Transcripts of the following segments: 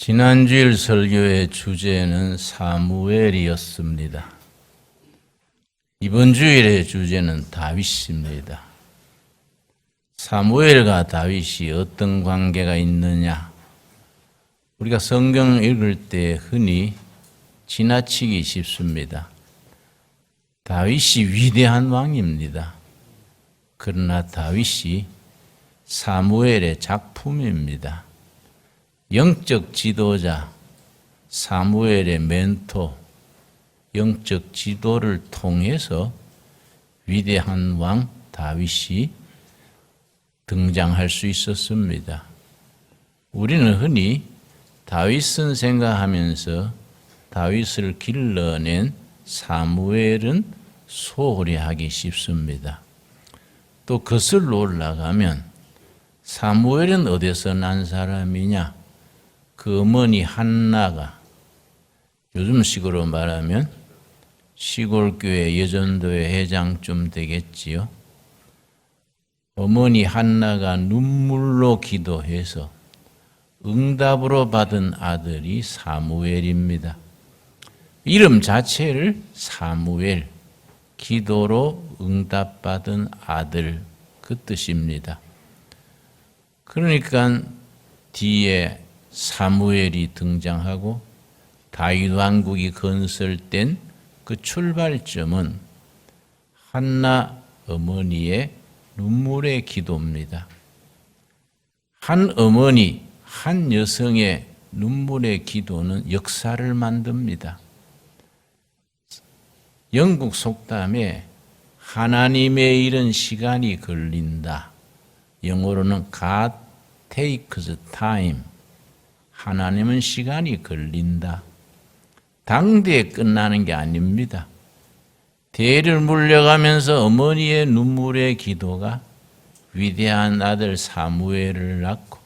지난주일 설교의 주제는 사무엘이었습니다. 이번 주일의 주제는 다윗입니다. 사무엘과 다윗이 어떤 관계가 있느냐? 우리가 성경 읽을 때 흔히 지나치기 쉽습니다. 다윗이 위대한 왕입니다. 그러나 다윗이 사무엘의 작품입니다. 영적 지도자, 사무엘의 멘토, 영적 지도를 통해서 위대한 왕 다윗이 등장할 수 있었습니다. 우리는 흔히 다윗은 생각하면서 다윗을 길러낸 사무엘은 소홀히 하기 쉽습니다. 또 거슬러 올라가면 사무엘은 어디서 난 사람이냐? 그 어머니 한나가 요즘식으로 말하면 시골교회 여전도회 회장쯤 되겠지요. 어머니 한나가 눈물로 기도해서 응답으로 받은 아들이 사무엘입니다. 이름 자체를 사무엘, 기도로 응답받은 아들 그 뜻입니다. 그러니까 뒤에 사무엘이 등장하고 다윗 왕국이 건설된 그 출발점은 한나 어머니의 눈물의 기도입니다. 한 어머니, 한 여성의 눈물의 기도는 역사를 만듭니다. 영국 속담에 하나님의 일은 시간이 걸린다. 영어로는 God takes time. 하나님은 시간이 걸린다. 당대에 끝나는 게 아닙니다. 대를 물려가면서 어머니의 눈물의 기도가 위대한 아들 사무엘을 낳고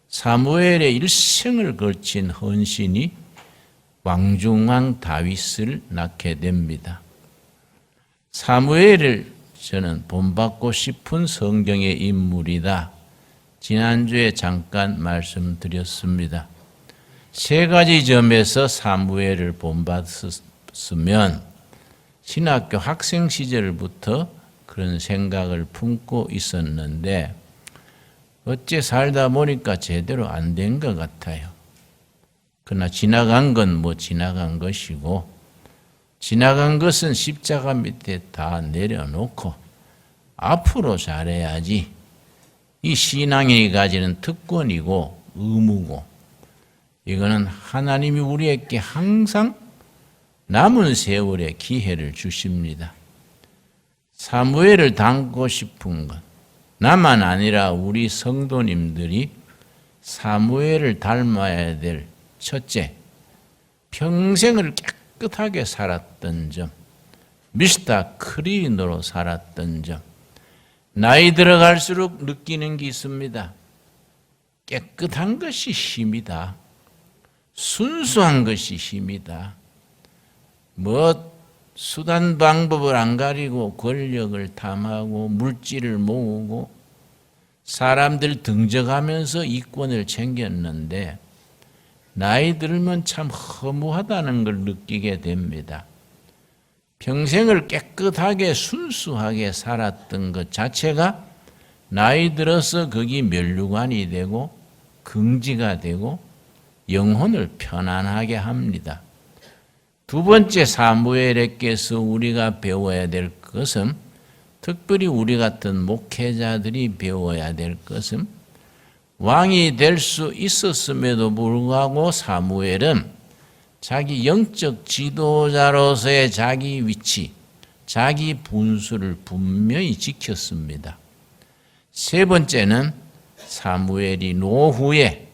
사무엘의 일생을 거친 헌신이 왕중왕 다윗을 낳게 됩니다. 사무엘을 저는 본받고 싶은 성경의 인물이다. 지난주에 잠깐 말씀드렸습니다. 세 가지 점에서 사무엘을 본받았으면 신학교 학생 시절부터 그런 생각을 품고 있었는데 어째 살다 보니까 제대로 안 된 것 같아요. 그러나 지나간 건 지나간 것이고 지나간 것은 십자가 밑에 다 내려놓고 앞으로 잘해야지. 이 신앙이 가지는 특권이고 의무고 이거는 하나님이 우리에게 항상 남은 세월에 기회를 주십니다. 사무엘을 닮고 싶은 것 나만 아니라 우리 성도님들이 사무엘을 닮아야 될 첫째, 평생을 깨끗하게 살았던 점, 미스터 클린으로 살았던 점, 나이 들어갈수록 느끼는 게 있습니다. 깨끗한 것이 힘이다. 순수한 것이 힘이다. 수단 방법을 안 가리고 권력을 탐하고 물질을 모으고 사람들 등져가면서 이권을 챙겼는데 나이 들면 참 허무하다는 걸 느끼게 됩니다. 평생을 깨끗하게 순수하게 살았던 것 자체가 나이 들어서 거기 면류관이 되고 긍지가 되고 영혼을 편안하게 합니다. 두 번째 사무엘에게서 우리가 배워야 될 것은 특별히 우리 같은 목회자들이 배워야 될 것은 왕이 될 수 있었음에도 불구하고 사무엘은 자기 영적 지도자로서의 자기 위치, 자기 분수를 분명히 지켰습니다. 세 번째는 사무엘이 노후에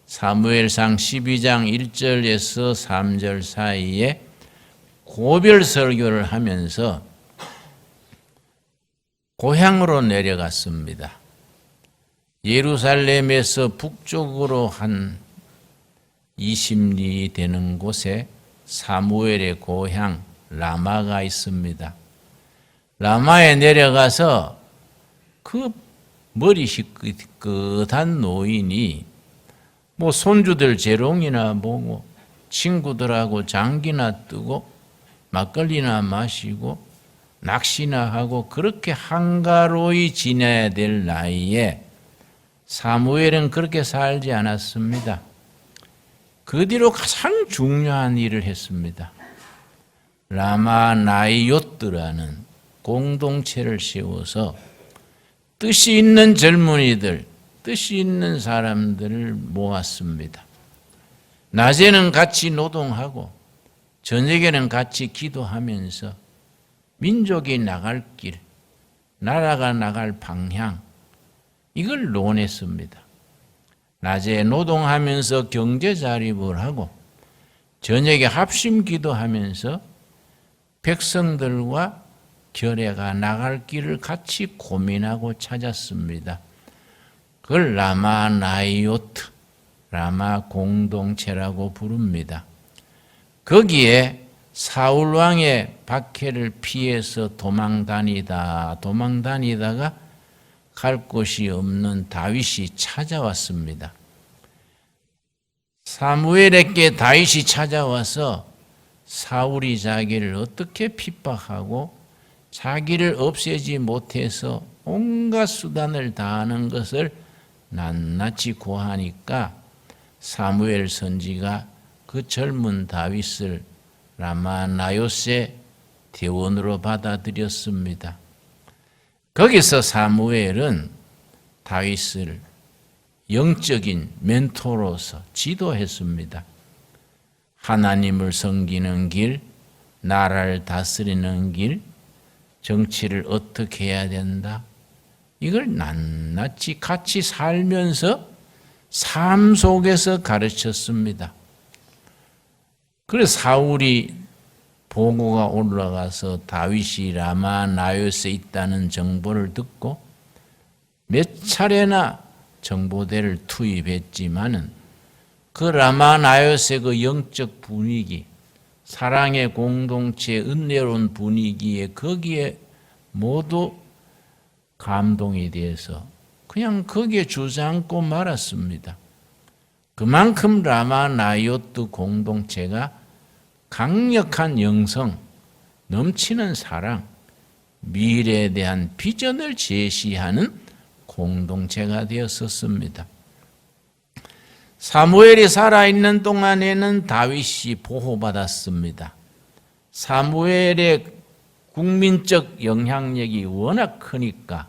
사무엘상 12장 1절에서 3절 사이에 고별 설교를 하면서 고향으로 내려갔습니다. 예루살렘에서 북쪽으로 한 20리 되는 곳에 사무엘의 고향 라마가 있습니다. 라마에 내려가서 그 머리 희끗한 노인이 뭐 손주들 재롱이나 보고 친구들하고 장기나 뜨고 막걸리나 마시고 낚시나 하고 그렇게 한가로이 지내야 될 나이에 사무엘은 그렇게 살지 않았습니다. 그 뒤로 가장 중요한 일을 했습니다. 라마 나이요트라는 공동체를 세워서 뜻이 있는 젊은이들, 뜻이 있는 사람들을 모았습니다. 낮에는 같이 노동하고 저녁에는 같이 기도하면서 민족이 나갈 길, 나라가 나갈 방향, 이걸 논했습니다. 낮에 노동하면서 경제 자립을 하고 저녁에 합심 기도하면서 백성들과 결례가 나갈 길을 같이 고민하고 찾았습니다. 그걸 라마 나이오트, 라마 공동체라고 부릅니다. 거기에 사울 왕의 박해를 피해서 도망다니다가 갈 곳이 없는 다윗이 찾아왔습니다. 사무엘에게 다윗이 찾아와서 사울이 자기를 어떻게 핍박하고 자기를 없애지 못해서 온갖 수단을 다하는 것을 낱낱이 고하니까 사무엘 선지가 그 젊은 다윗을 라마 나요세 대원으로 받아들였습니다. 거기서 사무엘은 다윗을 영적인 멘토로서 지도했습니다. 하나님을 섬기는 길, 나라를 다스리는 길, 정치를 어떻게 해야 된다. 이걸 낱낱이 같이 살면서 삶 속에서 가르쳤습니다. 그래서 사울이 보고가 올라가서 다윗이 라마 나요스에 있다는 정보를 듣고 몇 차례나 정보대를 투입했지만은 그 라마 나요스의 그 영적 분위기, 사랑의 공동체의 은혜로운 분위기에 거기에 모두 감동이 돼서 그냥 거기에 주저앉고 말았습니다. 그만큼 라마 나요트 공동체가 강력한 영성, 넘치는 사랑, 미래에 대한 비전을 제시하는 공동체가 되었었습니다. 사무엘이 살아있는 동안에는 다윗이 보호받았습니다. 사무엘의 국민적 영향력이 워낙 크니까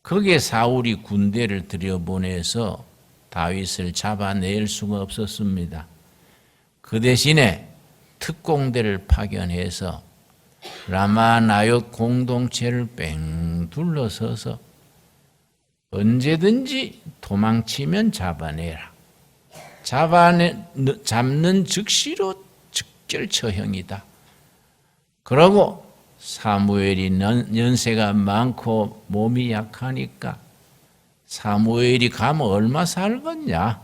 거기에 사울이 군대를 들여보내서 다윗을 잡아낼 수가 없었습니다. 그 대신에 특공대를 파견해서 라마 나요트 공동체를 뺑 둘러서서 언제든지 도망치면 잡아내라. 잡는 즉시로 즉결 처형이다. 그러고 사무엘이 연세가 많고 몸이 약하니까 사무엘이 가면 얼마 살겠냐.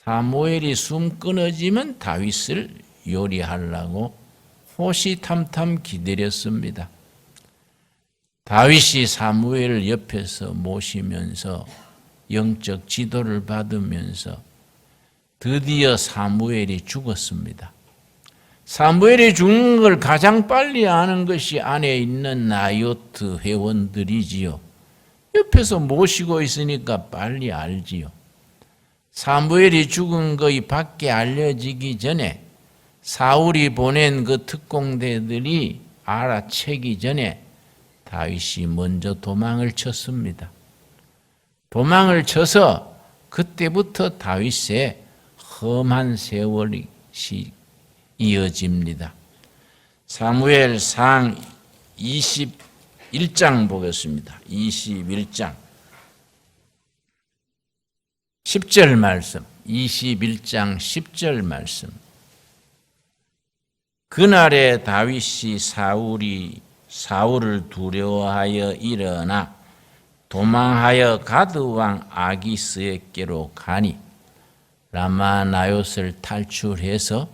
사무엘이 숨 끊어지면 다윗을 요리하려고 호시탐탐 기다렸습니다. 다윗이 사무엘을 옆에서 모시면서 영적 지도를 받으면서 드디어 사무엘이 죽었습니다. 사무엘이 죽는 걸 가장 빨리 아는 것이 안에 있는 나요트 회원들이지요. 옆에서 모시고 있으니까 빨리 알지요. 사무엘이 죽은 것이 밖에 알려지기 전에 사울이 보낸 그 특공대들이 알아채기 전에 다윗이 먼저 도망을 쳤습니다. 도망을 쳐서 그때부터 다윗의 험한 세월이 이어집니다. 사무엘상 21장 보겠습니다. 21장 10절 말씀, 21장 10절 말씀. 그날에 다윗이 사울을 두려워하여 일어나 도망하여 가드 왕 아기스에게로 가니 라마 나요스를 탈출해서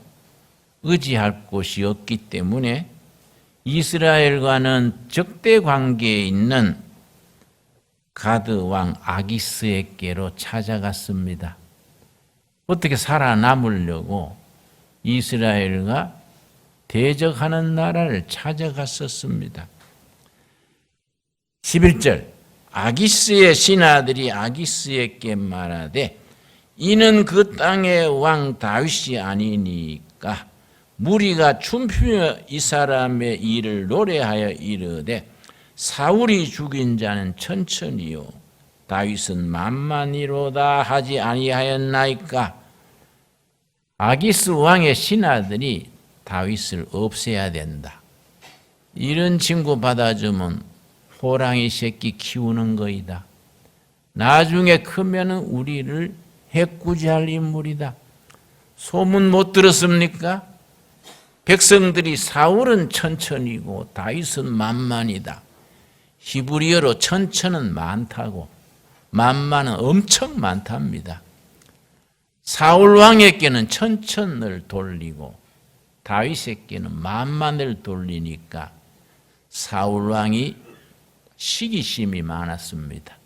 의지할 곳이 없기 때문에 이스라엘과는 적대 관계에 있는 가드 왕 아기스에게로 찾아갔습니다. 어떻게 살아남으려고 이스라엘과 대적하는 나라를 찾아갔었습니다. 11절 아기스의 신하들이 아기스에게 말하되 이는 그 땅의 왕 다윗이 아니니까 무리가 춤추며 이 사람의 일을 노래하여 이르되 사울이 죽인 자는 천천히요 다윗은 만만히로다 하지 아니하였나이까. 아기스 왕의 신하들이 다윗을 없애야 된다. 이런 징구 받아주면 호랑이 새끼 키우는 거이다. 나중에 크면은 우리를 해꾸지할 인물이다. 소문 못 들었습니까? 백성들이 사울은 천천히고 다윗은 만만이다. 히브리어로 천천은 많다고 만만은 엄청 많답니다. 사울 왕에게는 천천을 돌리고 다윗에게는 만만을 돌리니까 사울 왕이 시기심이 많았습니다.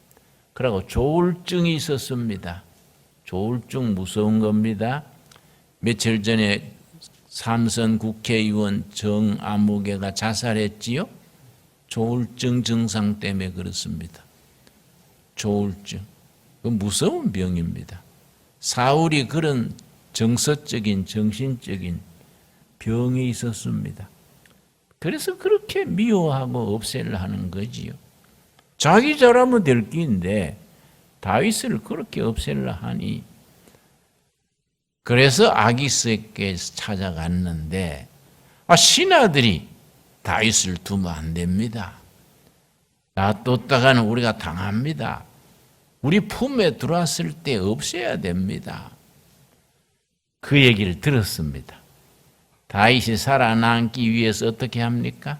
그리고 조울증이 있었습니다. 조울증 무서운 겁니다. 며칠 전에 삼선 국회의원 정아무개가 자살했지요. 조울증 증상 때문에 그렇습니다. 조울증. 그 무서운 병입니다. 사울이 그런 정서적인 정신적인 병이 있었습니다. 그래서 그렇게 미워하고 없애려 하는 거지요. 자기 잘하면 될 끼인데 다윗을 그렇게 없애려 하니 그래서 아기스에게 찾아갔는데 신하들이 다윗을 두면 안 됩니다. 놔뒀다가는 우리가 당합니다. 우리 품에 들어왔을 때 없애야 됩니다. 그 얘기를 들었습니다. 다윗이 살아남기 위해서 어떻게 합니까?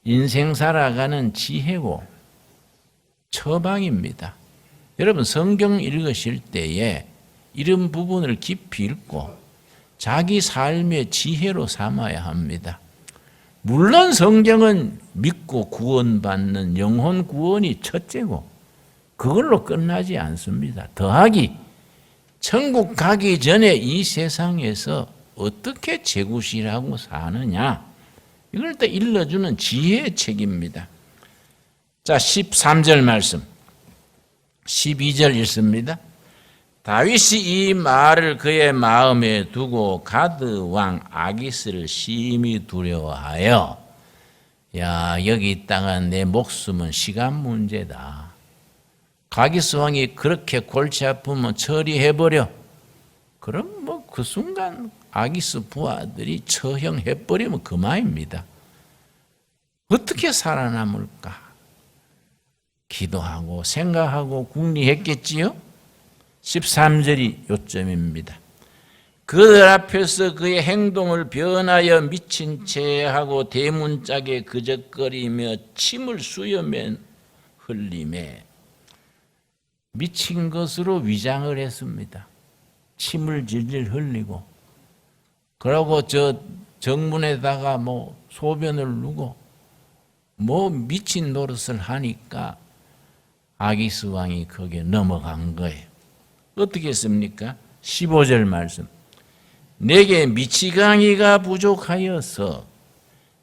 인생 살아가는 지혜고 처방입니다. 여러분 성경 읽으실 때에 이런 부분을 깊이 읽고 자기 삶의 지혜로 삼아야 합니다. 물론 성경은 믿고 구원받는 영혼 구원이 첫째고 그걸로 끝나지 않습니다. 더하기 천국 가기 전에 이 세상에서 어떻게 제구실하고 사느냐 이걸 또 일러주는 지혜의 책입니다. 자 13절 말씀 12절 읽습니다. 다윗이 이 말을 그의 마음에 두고 가드 왕 아기스를 심히 두려워하여 여기 있다가 내 목숨은 시간 문제다. 아기스 왕이 그렇게 골치 아프면 처리해버려. 그럼 뭐 그 순간 아기스 부하들이 처형해버리면 그만입니다. 어떻게 살아남을까? 기도하고 생각하고 궁리했겠지요? 13절이 요점입니다. 그들 앞에서 그의 행동을 변하여 미친 채 하고 대문짝에 그적거리며 침을 수염에 흘리매 미친 것으로 위장을 했습니다. 침을 질질 흘리고 그러고 저 정문에다가 뭐 소변을 누고 뭐 미친 노릇을 하니까 아기스 왕이 거기에 넘어간 거예요. 어떻게 했습니까? 15절 말씀. 내게 미치광이가 부족하여서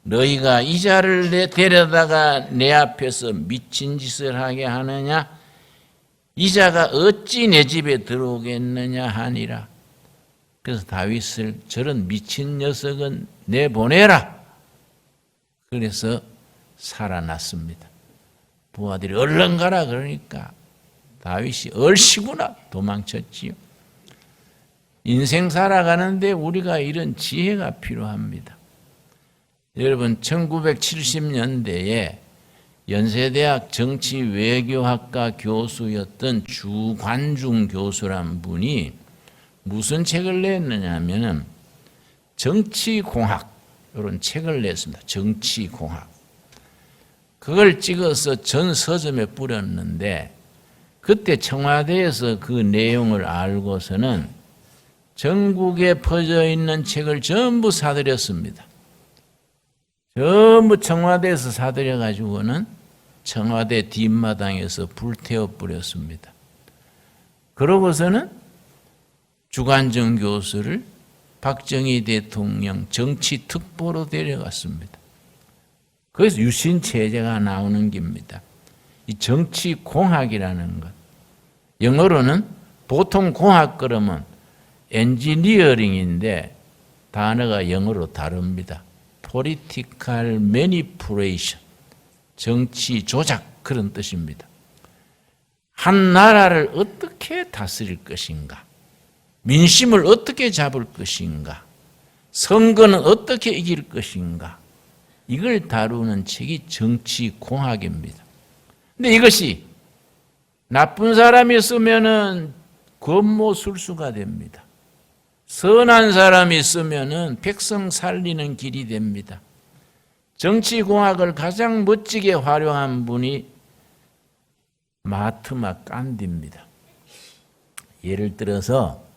너희가 이 자를 데려다가 내 앞에서 미친 짓을 하게 하느냐? 이 자가 어찌 내 집에 들어오겠느냐 하니라. 그래서 다윗을 저런 미친 녀석은 내보내라. 그래서 살아났습니다. 부하들이 얼른 가라 그러니까 다윗이 얼씨구나 도망쳤지요. 인생 살아가는데 우리가 이런 지혜가 필요합니다. 여러분 1970년대에 연세대학 정치외교학과 교수였던 주관중 교수란 분이 무슨 책을 냈느냐 하면 정치공학 이런 책을 냈습니다. 정치공학. 그걸 찍어서 전 서점에 뿌렸는데 그때 청와대에서 그 내용을 알고서는 전국에 퍼져 있는 책을 전부 사들였습니다. 전부 청와대에서 사들여가지고는 청와대 뒷마당에서 불태워 뿌렸습니다. 그러고서는 주관정 교수를 박정희 대통령 정치특보로 데려갔습니다. 그래서 유신체제가 나오는 겁니다. 이 정치공학이라는 것. 영어로는 보통 공학 그러면 엔지니어링인데 단어가 영어로 다릅니다. Political Manipulation, 정치 조작 그런 뜻입니다. 한 나라를 어떻게 다스릴 것인가, 민심을 어떻게 잡을 것인가, 선거는 어떻게 이길 것인가, 이걸 다루는 책이 정치공학입니다. 근데 이것이 나쁜 사람이 쓰면은 권모술수가 됩니다. 선한 사람이 쓰면은 백성 살리는 길이 됩니다. 정치공학을 가장 멋지게 활용한 분이 마하트마 간디입니다. 예를 들어서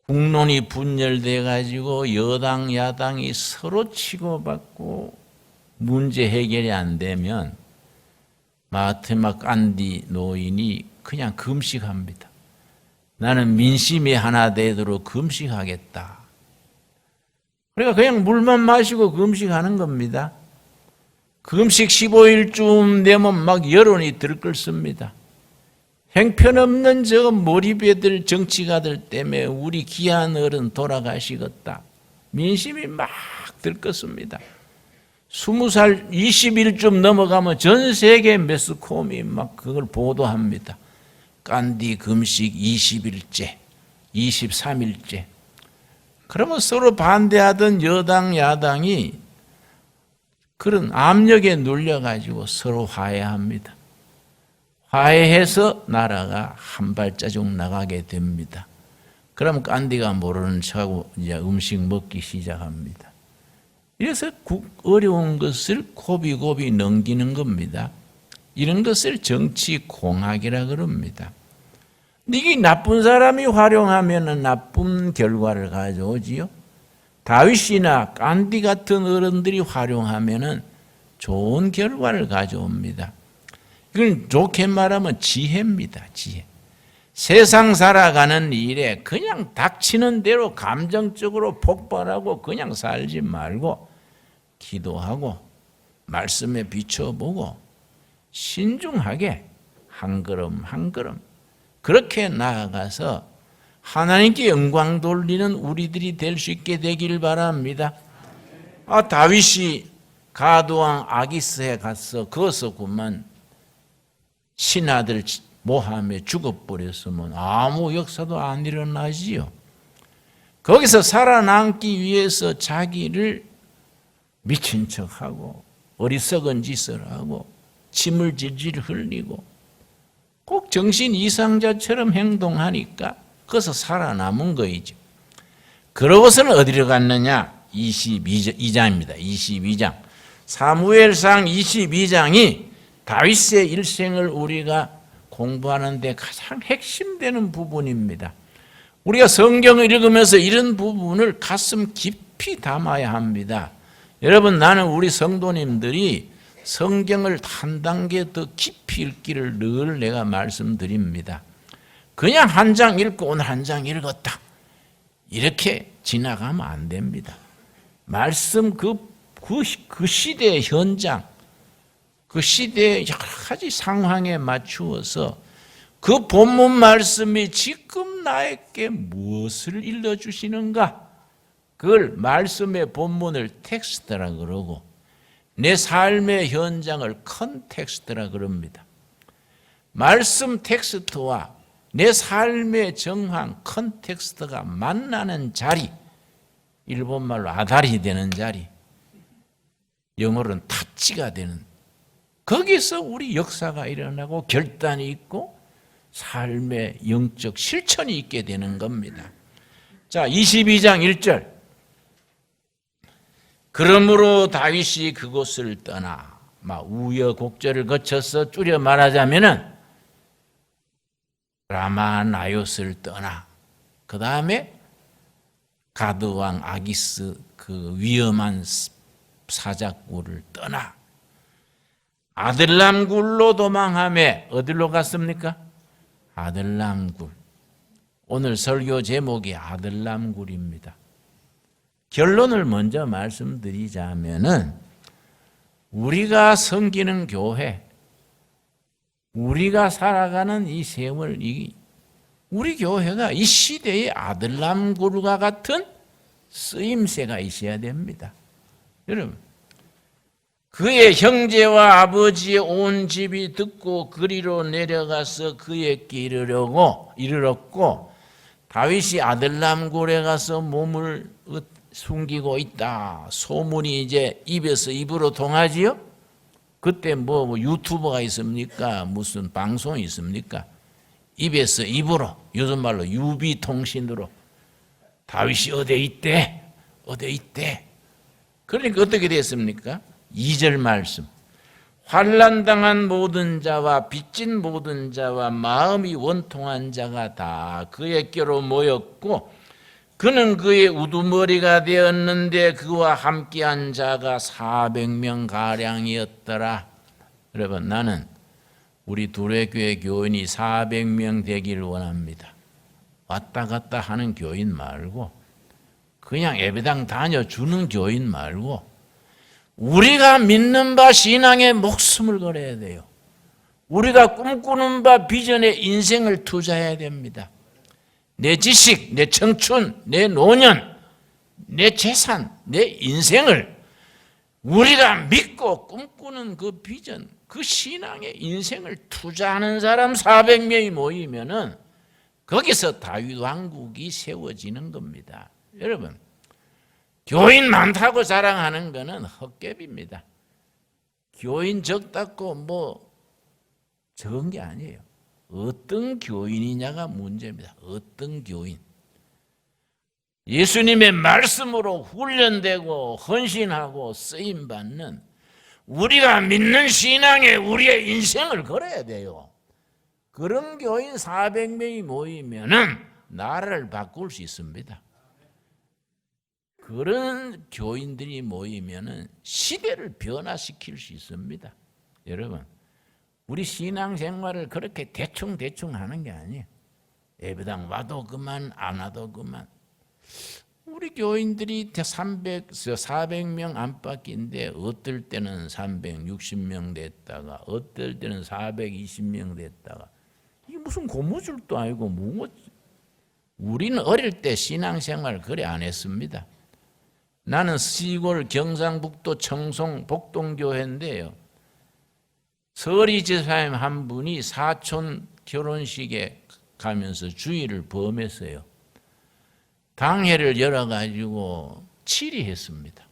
국론이 분열돼 가지고 여당 야당이 서로 치고받고 문제 해결이 안 되면 마하트마 간디 노인이 그냥 금식합니다. 나는 민심이 하나 되도록 금식하겠다. 그러니까 그냥 물만 마시고 금식하는 겁니다. 금식 15일쯤 되면 막 여론이 들끓습니다. 형편없는 저 몰입애들 정치가들 때문에 우리 귀한 어른 돌아가시겠다. 민심이 막 들끓습니다. 20살 20일쯤 넘어가면 전 세계 매스컴이 막 그걸 보도합니다. 간디 금식 20일째, 23일째. 그러면 서로 반대하던 여당, 야당이 그런 압력에 눌려가지고 서로 화해합니다. 화해해서 나라가 한 발자국 나가게 됩니다. 그럼 간디가 모르는 척하고 이제 음식 먹기 시작합니다. 이래서 어려운 것을 고비고비 넘기는 겁니다. 이런 것을 정치공학이라 그럽니다. 이게 나쁜 사람이 활용하면 나쁜 결과를 가져오지요. 다윗이나 간디 같은 어른들이 활용하면 좋은 결과를 가져옵니다. 이건 좋게 말하면 지혜입니다. 지혜. 세상 살아가는 일에 그냥 닥치는 대로 감정적으로 폭발하고 그냥 살지 말고 기도하고 말씀에 비춰보고 신중하게 한 걸음 한 걸음 그렇게 나아가서 하나님께 영광 돌리는 우리들이 될 수 있게 되길 바랍니다. 다윗이 가드왕 아기스에 가서 거기서 그만 신하들 모함에 죽어버렸으면 아무 역사도 안 일어나지요. 거기서 살아남기 위해서 자기를 미친 척하고 어리석은 짓을 하고 침을 질질 흘리고 꼭 정신 이상자처럼 행동하니까 거기서 살아남은 거이죠. 그러고서는 어디로 갔느냐? 22장입니다. 22장. 사무엘상 22장이 다윗의 일생을 우리가 공부하는 데 가장 핵심되는 부분입니다. 우리가 성경을 읽으면서 이런 부분을 가슴 깊이 담아야 합니다. 여러분, 나는 우리 성도님들이 성경을 한 단계 더 깊이 읽기를 늘 내가 말씀드립니다. 그냥 한 장 읽고 오늘 한 장 읽었다. 이렇게 지나가면 안 됩니다. 말씀 그 시대의 현장, 그 시대의 여러 가지 상황에 맞추어서 그 본문 말씀이 지금 나에게 무엇을 일러주시는가? 그걸 말씀의 본문을 텍스트라 그러고 내 삶의 현장을 컨텍스트라 그럽니다. 말씀 텍스트와 내 삶의 정황 컨텍스트가 만나는 자리, 일본말로 아다리 되는 자리, 영어로는 타치가 되는, 거기서 우리 역사가 일어나고 결단이 있고 삶의 영적 실천이 있게 되는 겁니다. 자, 22장 1절. 그러므로 다윗이 그곳을 떠나, 우여곡절을 거쳐서 줄여 말하자면은 라마 나요스를 떠나, 그 다음에 가드왕 아기스 그 위험한 사자굴을 떠나 아들람 굴로 도망하며, 어디로 갔습니까? 아들람 굴. 오늘 설교 제목이 아들남굴입니다. 결론을 먼저 말씀드리자면은 우리가 섬기는 교회, 우리가 살아가는 이 세월, 우리 교회가 이 시대의 아들남굴과 같은 쓰임새가 있어야 됩니다. 여러분, 그의 형제와 아버지의 온 집이 듣고 그리로 내려가서 그에게 이르렀고 다윗이 아들남굴에 가서 몸을 숨기고 있다. 소문이 이제 입에서 입으로 통하지요. 그때 뭐 유튜버가 있습니까? 무슨 방송이 있습니까? 입에서 입으로, 요즘 말로 유비통신으로 다윗이 어디에 있대? 어디에 있대? 그러니까 어떻게 됐습니까? 2절 말씀. 환난당한 모든 자와 빚진 모든 자와 마음이 원통한 자가 다 그에게로 모였고 그는 그의 우두머리가 되었는데 그와 함께한 자가 400명 가량이었더라. 여러분, 나는 우리 두레교회 교인이 400명 되기를 원합니다. 왔다 갔다 하는 교인 말고 그냥 예배당 다녀주는 교인 말고 우리가 믿는 바 신앙에 목숨을 걸어야 돼요. 우리가 꿈꾸는 바 비전에 인생을 투자해야 됩니다. 내 지식, 내 청춘, 내 노년, 내 재산, 내 인생을 우리가 믿고 꿈꾸는 그 비전, 그 신앙의 인생을 투자하는 사람 400명이 모이면은 거기서 다윗 왕국이 세워지는 겁니다. 여러분, 교인 많다고 자랑하는 것은 헛개비입니다. 교인 적다고 뭐 적은 게 아니에요. 어떤 교인이냐가 문제입니다. 어떤 교인. 예수님의 말씀으로 훈련되고 헌신하고 쓰임받는 우리가 믿는 신앙에 우리의 인생을 걸어야 돼요. 그런 교인 400명이 모이면은 나라를 바꿀 수 있습니다. 그런 교인들이 모이면은 시대를 변화시킬 수 있습니다. 여러분, 우리 신앙생활을 그렇게 대충 하는 게 아니에요. 예배당 와도 그만 안 와도 그만. 우리 교인들이 400명 안팎인데 어떨 때는 360명 됐다가 어떨 때는 420명 됐다가 이게 무슨 고무줄도 아니고 뭐. 우리는 어릴 때 신앙생활 그래 안 했습니다. 나는 시골 경상북도 청송 복동교회인데요. 서리 지사님 한 분이 사촌 결혼식에 가면서 주의를 범했어요. 당회를 열어가지고 치리했습니다.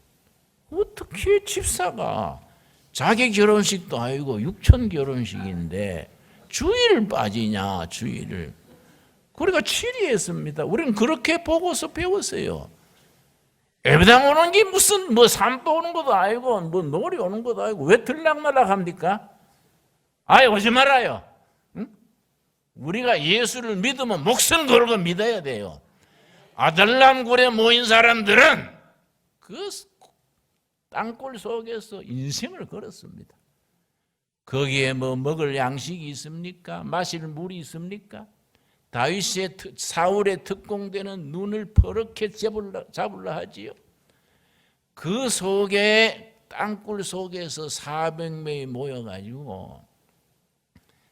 어떻게 집사가 자기 결혼식도 아니고 육천 결혼식인데 주의를 빠지냐, 주의를. 그러니까 치리했습니다. 우리는 그렇게 보고서 배웠어요. 예배당 오는 게 무슨 산보 오는 것도 아니고 놀이 오는 것도 아니고 왜 들락날락 합니까? 아예 오지 말아요. 응? 우리가 예수를 믿으면 목숨 걸고 믿어야 돼요. 아들남굴에 모인 사람들은 그 땅굴 속에서 인생을 걸었습니다. 거기에 먹을 양식이 있습니까? 마실 물이 있습니까? 다윗의 사울의 특공대는 눈을 퍼렇게 잡으려 하지요. 그 속에 땅굴 속에서 400명이 모여가지고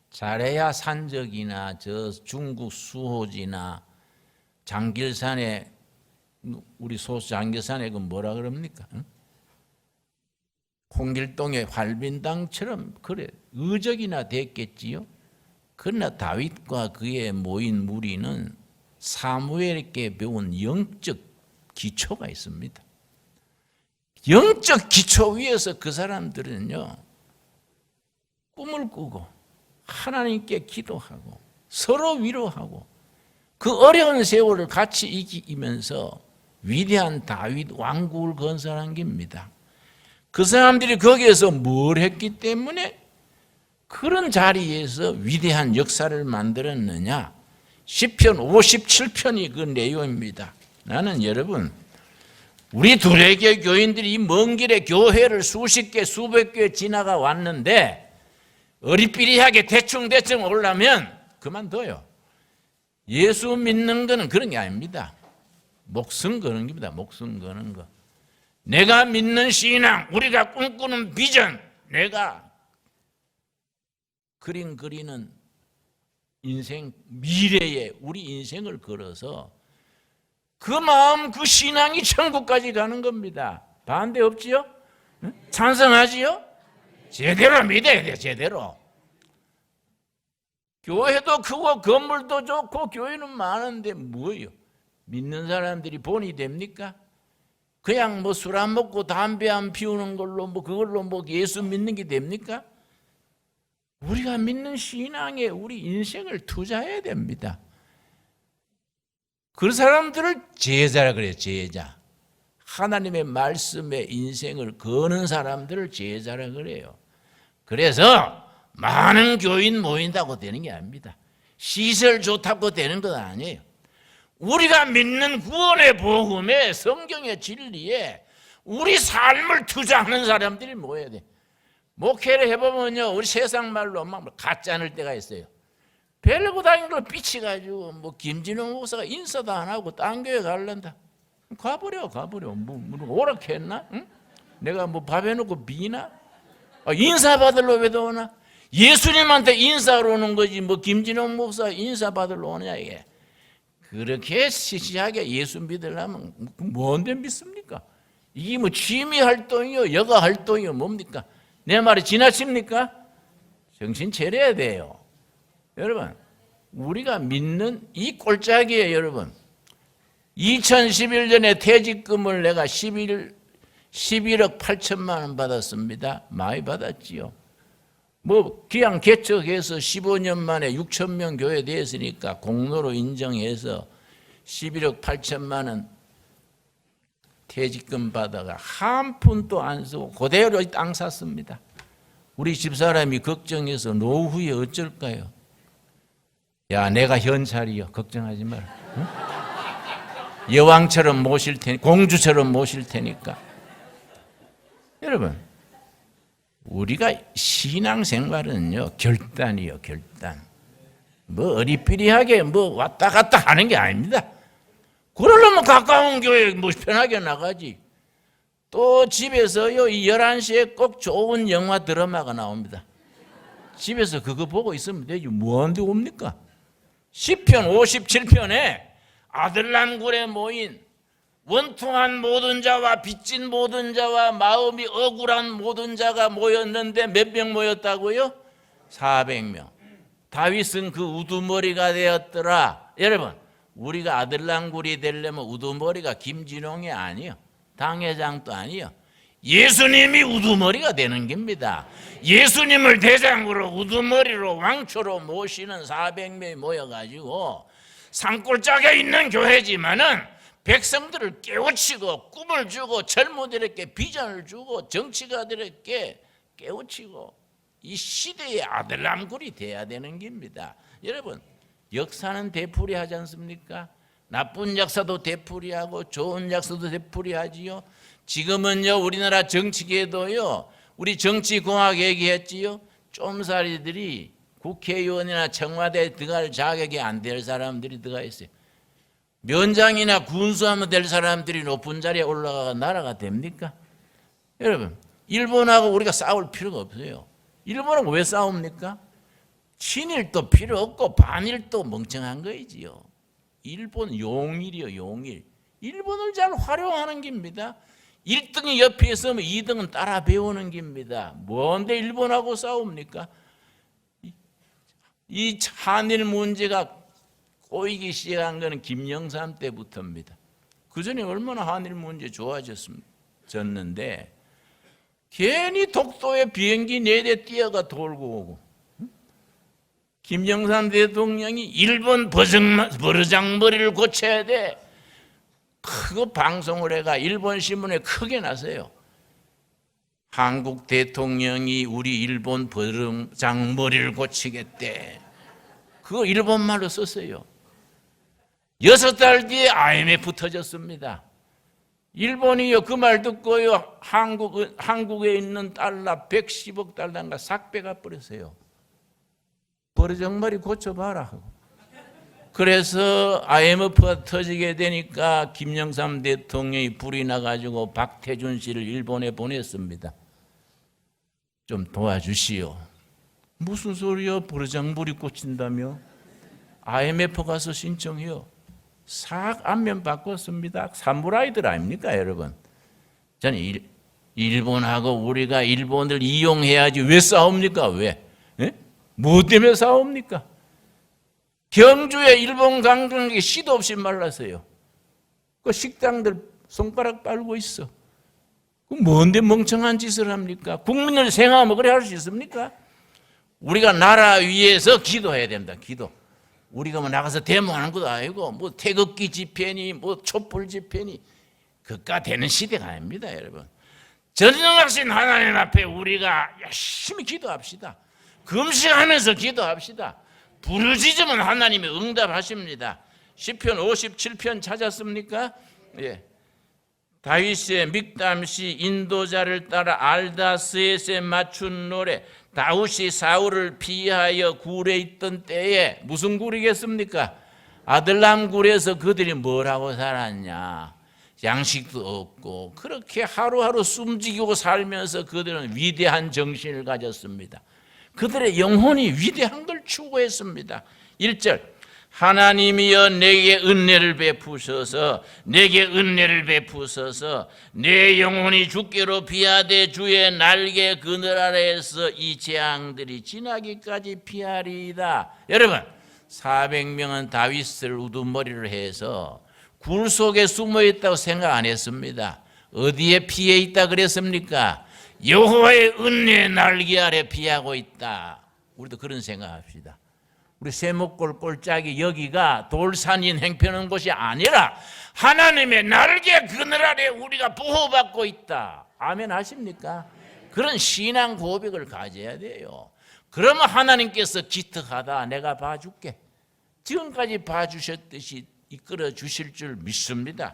잘해야 산적이나 저 중국 수호지나 장길산에 우리 소수 장길산에 그 뭐라 그럽니까? 응? 홍길동의 활빈당처럼 그래 의적이나 됐겠지요. 그러나 다윗과 그의 모인 무리는 사무엘에게 배운 영적 기초가 있습니다. 영적 기초 위에서 그 사람들은요 꿈을 꾸고 하나님께 기도하고 서로 위로하고 그 어려운 세월을 같이 이기면서 위대한 다윗 왕국을 건설한 겁니다. 그 사람들이 거기에서 뭘 했기 때문에 그런 자리에서 위대한 역사를 만들었느냐? 시편 57편이 그 내용입니다. 나는 여러분 우리 두레교 교인들이 먼 길에 교회를 수십 개 수백 개 지나가 왔는데 어리삐리하게 대충 오려면 그만둬요. 예수 믿는 거는 그런 게 아닙니다. 목숨 거는 겁니다. 목숨 거는 거. 내가 믿는 신앙, 우리가 꿈꾸는 비전, 내가 그리는 인생, 미래에 우리 인생을 걸어서 그 마음, 그 신앙이 천국까지 가는 겁니다. 반대 없지요? 찬성하지요? 제대로 믿어야 돼, 제대로. 교회도 크고 건물도 좋고 교회는 많은데 뭐예요? 믿는 사람들이 본이 됩니까? 그냥 뭐 술 안 먹고 담배 안 피우는 걸로 뭐 그걸로 뭐 예수 믿는 게 됩니까? 우리가 믿는 신앙에 우리 인생을 투자해야 됩니다. 그 사람들을 제자라 그래요, 제자. 하나님의 말씀에 인생을 거는 사람들을 제자라 그래요. 그래서 많은 교인 모인다고 되는 게 아닙니다. 시설 좋다고 되는 건 아니에요. 우리가 믿는 구원의 복음에 성경의 진리에 우리 삶을 투자하는 사람들이 모여야 돼. 목회를 해보면요, 우리 세상 말로 막 가짜낼 때가 있어요. 벨고 다니는 걸 삐치가지고 뭐 김진웅 목사가 인사도 안 하고 딴 교회 갈란다. 가버려. 뭐 오락했나? 응? 내가 뭐 밥 해놓고 비나? 인사 받으러 왜 오나? 예수님한테 인사하러 오는 거지 뭐 김진웅 목사 인사 받으러 오느냐 이게. 그렇게 시시하게 예수 믿으려면 뭔데 믿습니까? 이게 뭐 취미 활동이요, 여가 활동이요, 뭡니까? 내 말이 지나칩니까? 정신 차려야 돼요. 여러분, 우리가 믿는 이 꼴짝이에요, 여러분. 2011년에 퇴직금을 내가 11억 8천만 원 받았습니다. 많이 받았지요. 뭐 기왕 개척해서 15년 만에 6천 명 교회 됐으니까 공로로 인정해서 11억 8천만 원 퇴직금 받아가 한 푼도 안 쓰고 그대로 땅 샀습니다. 우리 집사람이 걱정해서 노후에 어쩔까요? 야, 내가 현찰이요. 걱정하지 마라. 응? 여왕처럼 모실 테니, 공주처럼 모실 테니까. 여러분, 우리가 신앙생활은요, 결단이요, 결단. 뭐 어리삐리하게 뭐 왔다 갔다 하는 게 아닙니다. 그러려면 가까운 교회 뭐 편하게 나가지. 또 집에서요, 이 11시에 꼭 좋은 영화 드라마가 나옵니다. 집에서 그거 보고 있으면 되지. 뭐한데 옵니까? 시편 57편에 아들람굴에 모인 원통한 모든 자와 빚진 모든 자와 마음이 억울한 모든 자가 모였는데 몇 명 모였다고요? 400명. 다윗은 그 우두머리가 되었더라. 여러분, 우리가 아들랑굴이 되려면 우두머리가 김진홍이 아니요, 당회장도 아니요, 예수님이 우두머리가 되는 겁니다. 예수님을 대장으로 우두머리로 왕초로 모시는 400명이 모여가지고 산골짜기에 있는 교회지만은 백성들을 깨우치고 꿈을 주고 젊은이들에게 비전을 주고 정치가들에게 깨우치고 이 시대의 아들람굴이 돼야 되는 겁니다. 여러분, 역사는 되풀이하지 않습니까? 나쁜 역사도 되풀이하고 좋은 역사도 되풀이하지요. 지금은요, 우리나라 정치계도요, 우리 정치공학 얘기했지요. 쫌살이들이 국회의원이나 청와대에 들어갈 자격이 안 될 사람들이 들어가 있어요. 면장이나 군수하면 될 사람들이 높은 자리에 올라가 나라가 됩니까? 여러분, 일본하고 우리가 싸울 필요가 없어요. 일본하고 왜 싸웁니까? 친일도 필요 없고 반일도 멍청한 거이지요. 일본 용일이요, 용일. 일본을 잘 활용하는 겁니다. 1등이 옆에 있으면 2등은 따라 배우는 겁니다. 뭔데 일본하고 싸웁니까? 이 한일 문제가 꼬이기 시작한 것은 김영삼 때부터입니다. 그 전에 얼마나 한일 문제 좋아졌는데 괜히 독도에 비행기 4대 뛰어가 돌고 오고, 김영삼 대통령이 일본 버르장머리를 고쳐야 돼. 그거 방송을 해가 일본 신문에 크게 나서요. 한국 대통령이 우리 일본 버르장머리를 고치겠대. 그거 일본말로 썼어요. 6달 뒤에 IMF 터졌습니다. 일본이요, 그 말 듣고요, 한국에 있는 달러 110억 달러인가 싹 빼가 버렸어요. 버르장머리 고쳐봐라 하고. 그래서 IMF가 터지게 되니까 김영삼 대통령이 불이 나가지고 박태준 씨를 일본에 보냈습니다. 좀 도와주시오. 무슨 소리야? 버르장불이 꽂힌다며? IMF 가서 신청해요. 싹 안면 바꿨습니다. 사무라이들 아닙니까, 여러분? 저는 일본하고 우리가 일본을 이용해야지 왜 싸웁니까? 왜? 예? 뭐 때문에 싸웁니까? 경주에 일본 관광객이 시도 없이 말랐어요. 그 식당들 손가락 빨고 있어. 그 뭔데 멍청한 짓을 합니까? 국민을 생각하면 그래 할 수 있습니까? 우리가 나라 위해서 기도해야 됩니다. 기도. 우리가 뭐 나가서 데모하는 것도 아니고 뭐 태극기 집회니 뭐 촛불 집회니 그까 되는 시대가 아닙니다, 여러분. 전능하신 하나님 앞에 우리가 열심히 기도합시다. 금식하면서 기도합시다. 부르짖으면 하나님이 응답하십니다. 시편 57편 찾았습니까? 예. 다윗의 믹담시 인도자를 따라 알다스에세 맞춘 노래. 다윗이 사울을 피하여 굴에 있던 때에 무슨 굴이겠습니까? 아들람 굴에서 그들이 뭐라고 살았냐? 양식도 없고 그렇게 하루하루 숨지기고 살면서 그들은 위대한 정신을 가졌습니다. 그들의 영혼이 위대한 걸 추구했습니다. 1절 하나님이여 내게 은혜를 베푸셔서 내게 은혜를 베푸셔서 내 영혼이 주께로 피하되 주의 날개 그늘 아래에서 이 재앙들이 지나기까지 피하리이다. 여러분 400명은 다윗을 우두머리를 해서 굴 속에 숨어 있다고 생각 안 했습니다. 어디에 피해 있다 그랬습니까? 여호와의 은혜의 날개 아래 피하고 있다. 우리도 그런 생각합시다. 우리 세목골 꼴짝이 여기가 돌산인 행편한 곳이 아니라 하나님의 날개 그늘 아래 우리가 보호받고 있다. 아멘 하십니까? 그런 신앙 고백을 가져야 돼요. 그러면 하나님께서 기특하다 내가 봐줄게. 지금까지 봐주셨듯이 이끌어 주실 줄 믿습니다.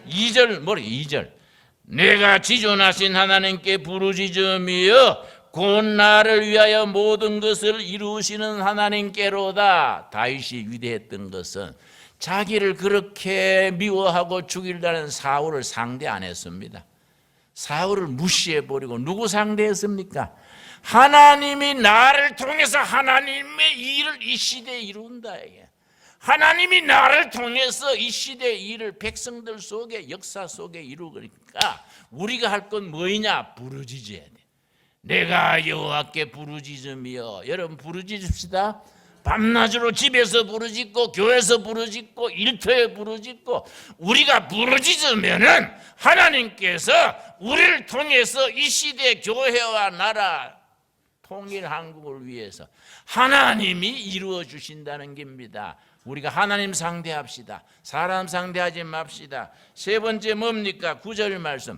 2절 2절 내가 지존하신 하나님께 부르짖으며 곧 나를 위하여 모든 것을 이루시는 하나님께로다. 다윗이 위대했던 것은 자기를 그렇게 미워하고 죽이려는 사울을 상대 안 했습니다. 사울을 무시해버리고 누구 상대했습니까? 하나님이 나를 통해서 하나님의 일을 이 시대에 이룬다. 하나님이 나를 통해서 이 시대의 일을 백성들 속에 역사 속에 이루니까 우리가 할 건 뭐이냐? 부르짖어야 돼. 내가 여호와께 부르짖으며 여러분 부르짖읍시다. 밤낮으로 집에서 부르짖고 교회에서 부르짖고 일터에 부르짖고 우리가 부르짖으면은 하나님께서 우리를 통해서 이 시대 교회와 나라 통일 한국을 위해서 하나님이 이루어 주신다는 겁니다. 우리가 하나님 상대합시다. 사람 상대하지 맙시다. 세 번째 뭡니까? 9절 말씀.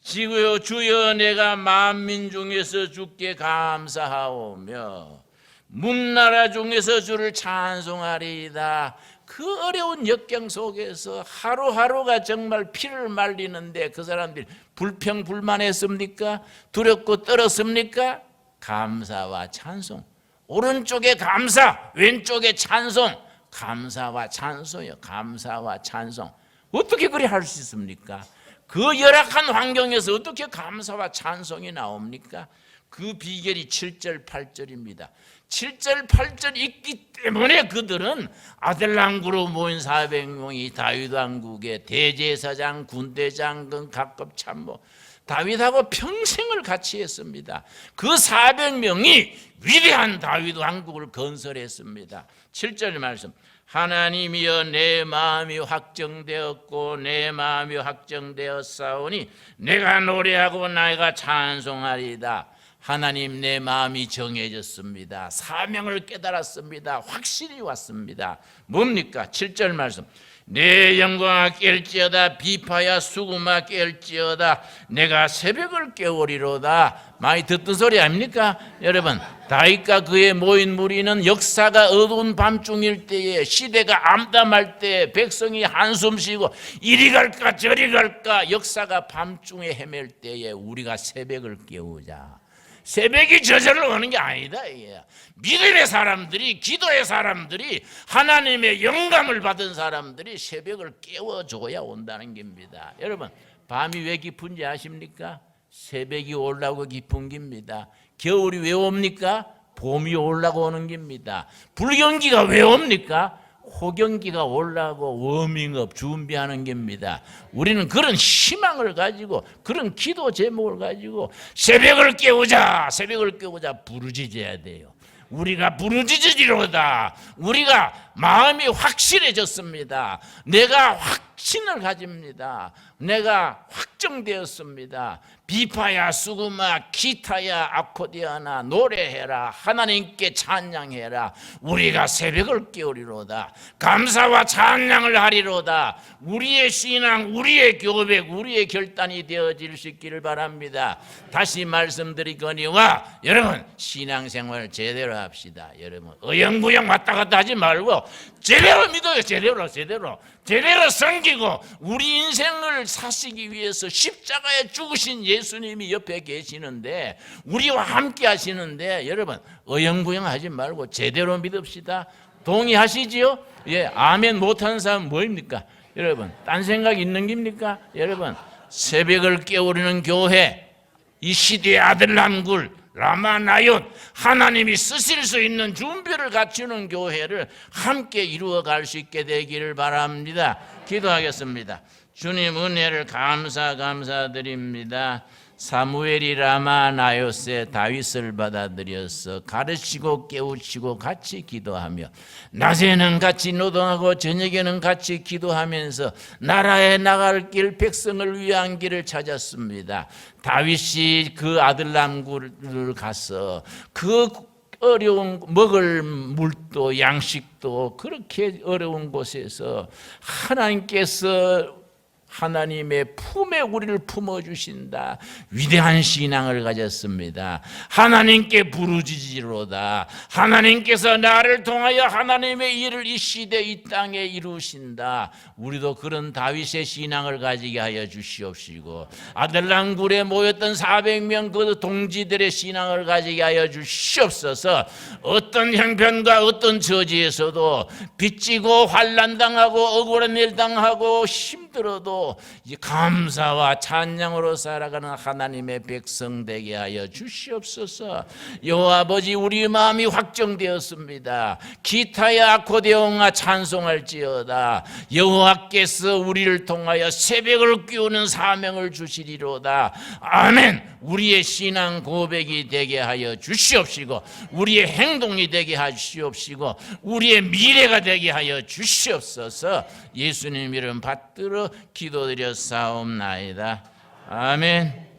지구여 주여 내가 만민 중에서 주께 감사하오며 문나라 중에서 주를 찬송하리이다. 그 어려운 역경 속에서 하루하루가 정말 피를 말리는데 그 사람들이 불평불만했습니까? 두렵고 떨었습니까? 감사와 찬송. 오른쪽에 감사, 왼쪽에 찬송. 감사와 찬송이요. 감사와 찬송. 어떻게 그리 할 수 있습니까? 그 열악한 환경에서 어떻게 감사와 찬송이 나옵니까? 그 비결이 7절 8절입니다. 7절 8절 있기 때문에 그들은 아들랑구로 모인 400명이 다윗 왕국의 대제사장, 군대장군, 각급 참모 다윗하고 평생을 같이 했습니다. 그 400명이 위대한 다윗 왕국을 건설했습니다. 7절 말씀. 하나님이여 내 마음이 확정되었고 내 마음이 확정되었사오니 내가 노래하고 내가 찬송하리이다. 하나님 내 마음이 정해졌습니다. 사명을 깨달았습니다. 확실히 왔습니다. 뭡니까? 7절 말씀. 내 영광아 깰지어다 비파야 수금아 깰지어다 내가 새벽을 깨우리로다. 많이 듣던 소리 아닙니까? 여러분 다윗과 그의 모인 무리는 역사가 어두운 밤중일 때에 시대가 암담할 때 백성이 한숨 쉬고 이리 갈까 저리 갈까 역사가 밤중에 헤맬 때에 우리가 새벽을 깨우자. 새벽이 저절로 오는 게 아니다 이게. 믿음의 사람들이, 기도의 사람들이, 하나님의 영감을 받은 사람들이 새벽을 깨워줘야 온다는 겁니다. 여러분, 밤이 왜 깊은지 아십니까? 새벽이 오려고 깊은 겁니다. 겨울이 왜 옵니까? 봄이 오려고 오는 겁니다. 불경기가 왜 옵니까? 호경기가 오려고 워밍업 준비하는 겁니다. 우리는 그런 희망을 가지고, 그런 기도 제목을 가지고 새벽을 깨우자, 새벽을 깨우자 부르짖어야 돼요. 우리가 부르짖으리로다. 우리가 마음이 확실해졌습니다. 내가 확신을 가집니다. 내가 확정되었습니다. 비파야 수구마 기타야 아코디아나 노래해라. 하나님께 찬양해라. 우리가 새벽을 깨우리로다. 감사와 찬양을 하리로다. 우리의 신앙, 우리의 교백, 우리의 결단이 되어질 수 있기를 바랍니다. 다시 말씀드리거니와 여러분, 신앙생활 제대로 합시다. 여러분, 어영부영 왔다 갔다 하지 말고 제대로 믿어요. 제대로 섬기고 우리 인생을 사시기 위해서 십자가에 죽으신 예수님이 옆에 계시는데, 우리와 함께 하시는데, 여러분 어영부영 하지 말고 제대로 믿읍시다. 동의하시지요? 예, 아멘 못하는 사람은 뭐입니까? 여러분, 딴 생각 있는 겁니까? 여러분, 새벽을 깨우리는 교회, 이 시대의 아들람굴 라마나얏, 하나님이 쓰실 수 있는 준비를 갖추는 교회를 함께 이루어갈 수 있게 되기를 바랍니다. 기도하겠습니다. 주님 은혜를 감사드립니다. 사무엘이 라마나얏의 다윗을 받아들여서 가르치고 깨우치고 같이 기도하며, 낮에는 같이 노동하고 저녁에는 같이 기도하면서 나라에 나갈 길, 백성을 위한 길을 찾았습니다. 다윗이 그 아들람굴을 가서 그 어려운 먹을 물도 양식도 그렇게 어려운 곳에서 하나님께서 하나님의 품에 우리를 품어주신다. 위대한 신앙을 가졌습니다. 하나님께 부르짖으리로다. 하나님께서 나를 통하여 하나님의 일을 이 시대 이 땅에 이루신다. 우리도 그런 다윗의 신앙을 가지게 하여 주시옵시고, 아들람굴에 모였던 400명 그 동지들의 신앙을 가지게 하여 주시옵소서. 어떤 형편과 어떤 처지에서도 빚지고 환난당하고 억울한 일 당하고 힘들어도 감사와 찬양으로 살아가는 하나님의 백성 되게 하여 주시옵소서. 여호와 아버지, 우리 마음이 확정되었습니다. 기타야 아코디온아 찬송할지어다. 여호와께서 우리를 통하여 새벽을 깨우는 사명을 주시리로다. 아멘. 우리의 신앙 고백이 되게 하여 주시옵시고, 우리의 행동이 되게 하시옵시고, 우리의 미래가 되게 하여 주시옵소서. 예수님 이름 받들어 기도드렸사옵나이다. 아멘.